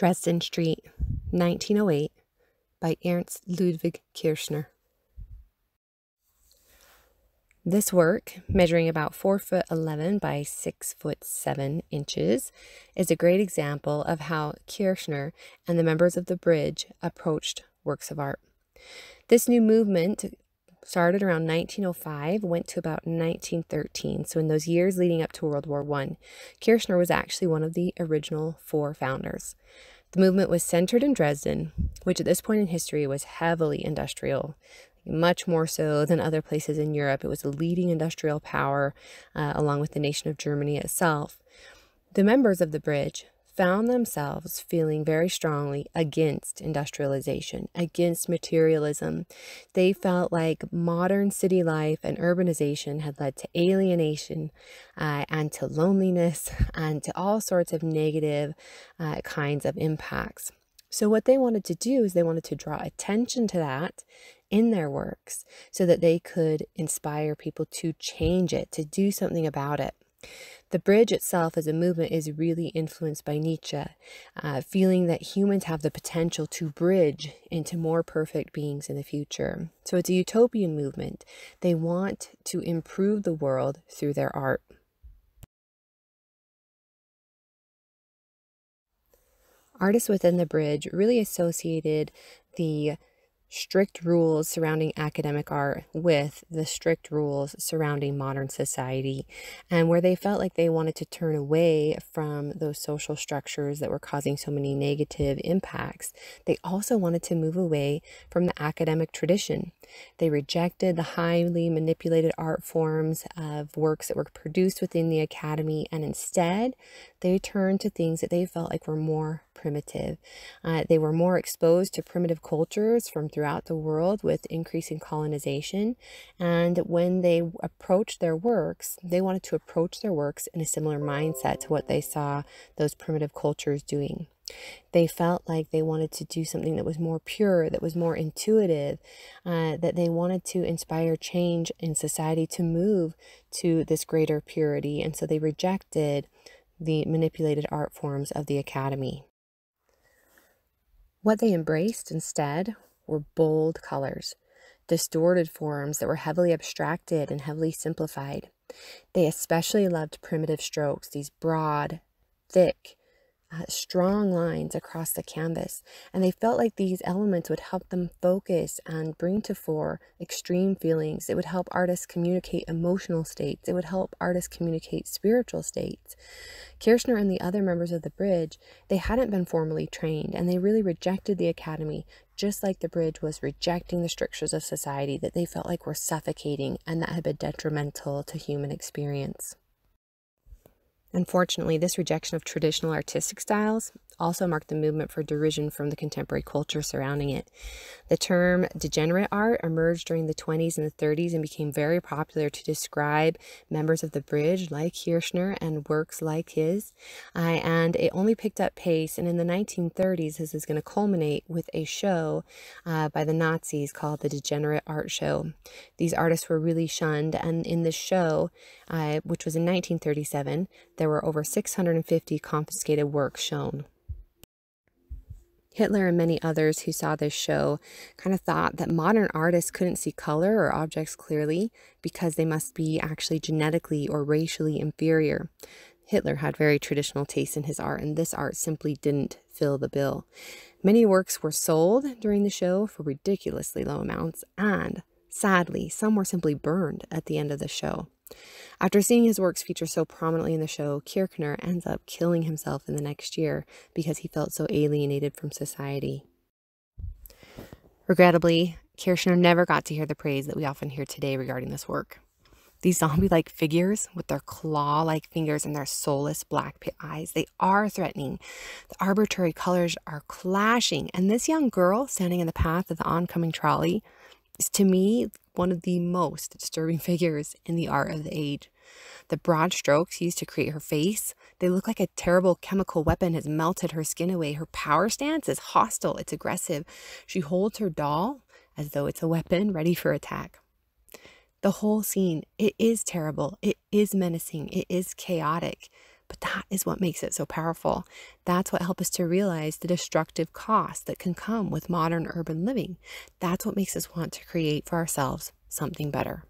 Dresden Street, 1908, by Ernst Ludwig Kirchner. This work, measuring about 4'11" by 6'7" is a great example of how Kirchner and the members of the Bridge approached works of art. This new movement started around 1905, went to about 1913. So in those years leading up to World War I, Kirchner was actually one of the original 4 founders. The movement was centered in Dresden, which at this point in history was heavily industrial, much more so than other places in Europe. It was a leading industrial power, along with the nation of Germany itself. The members of the Bridge found themselves feeling very strongly against industrialization, against materialism. They felt like modern city life and urbanization had led to alienation and to loneliness and to all sorts of negative kinds of impacts. So what they wanted to do is they wanted to draw attention to that in their works so that they could inspire people to change it, to do something about it. The Bridge itself as a movement is really influenced by Nietzsche, feeling that humans have the potential to bridge into more perfect beings in the future. So it's a utopian movement. They want to improve the world through their art. Artists within the Bridge really associated the strict rules surrounding academic art with the strict rules surrounding modern society, and where they felt like they wanted to turn away from those social structures that were causing so many negative impacts. They also wanted to move away from the academic tradition. They rejected the highly manipulated art forms of works that were produced within the academy, and instead they turned to things that they felt like were more primitive. They were more exposed to primitive cultures from throughout the world with increasing colonization. And when they approached their works, they wanted to approach their works in a similar mindset to what they saw those primitive cultures doing. They felt like they wanted to do something that was more pure, that was more intuitive, that they wanted to inspire change in society to move to this greater purity. And so they rejected the manipulated art forms of the academy. What they embraced instead were bold colors, distorted forms that were heavily abstracted and heavily simplified. They especially loved primitive strokes, these broad, thick, strong lines across the canvas, and they felt like these elements would help them focus and bring to fore extreme feelings. It would help artists communicate emotional states. It would help artists communicate spiritual states. Kirchner and the other members of the Bridge, they hadn't been formally trained, and they really rejected the academy, just like the Bridge was rejecting the strictures of society that they felt like were suffocating and that had been detrimental to human experience. Unfortunately, this rejection of traditional artistic styles also marked the movement for derision from the contemporary culture surrounding it. The term degenerate art emerged during the 20s and the 30s and became very popular to describe members of the Bridge like Kirchner and works like his. And it only picked up pace, and in the 1930s this is going to culminate with a show by the Nazis called the Degenerate Art Show. These artists were really shunned, and in this show, which was in 1937, there were over 650 confiscated works shown. Hitler and many others who saw this show kind of thought that modern artists couldn't see color or objects clearly because they must be actually genetically or racially inferior. Hitler had very traditional taste in his art, and this art simply didn't fill the bill. Many works were sold during the show for ridiculously low amounts, and sadly, some were simply burned at the end of the show. After seeing his works feature so prominently in the show, Kirchner ends up killing himself in the next year because he felt so alienated from society. Regrettably, Kirchner never got to hear the praise that we often hear today regarding this work. These zombie-like figures with their claw-like fingers and their soulless black pit eyes, they are threatening. The arbitrary colors are clashing, and this young girl standing in the path of the oncoming trolley is, to me, one of the most disturbing figures in the art of the age. The broad strokes used to create her face, they look like a terrible chemical weapon has melted her skin away. Her power stance is hostile, it's aggressive. She holds her doll as though it's a weapon ready for attack. The whole scene, it is terrible, it is menacing, it is chaotic, But that is what makes it so powerful. That's what helps us to realize the destructive costs that can come with modern urban living. That's what makes us want to create for ourselves something better.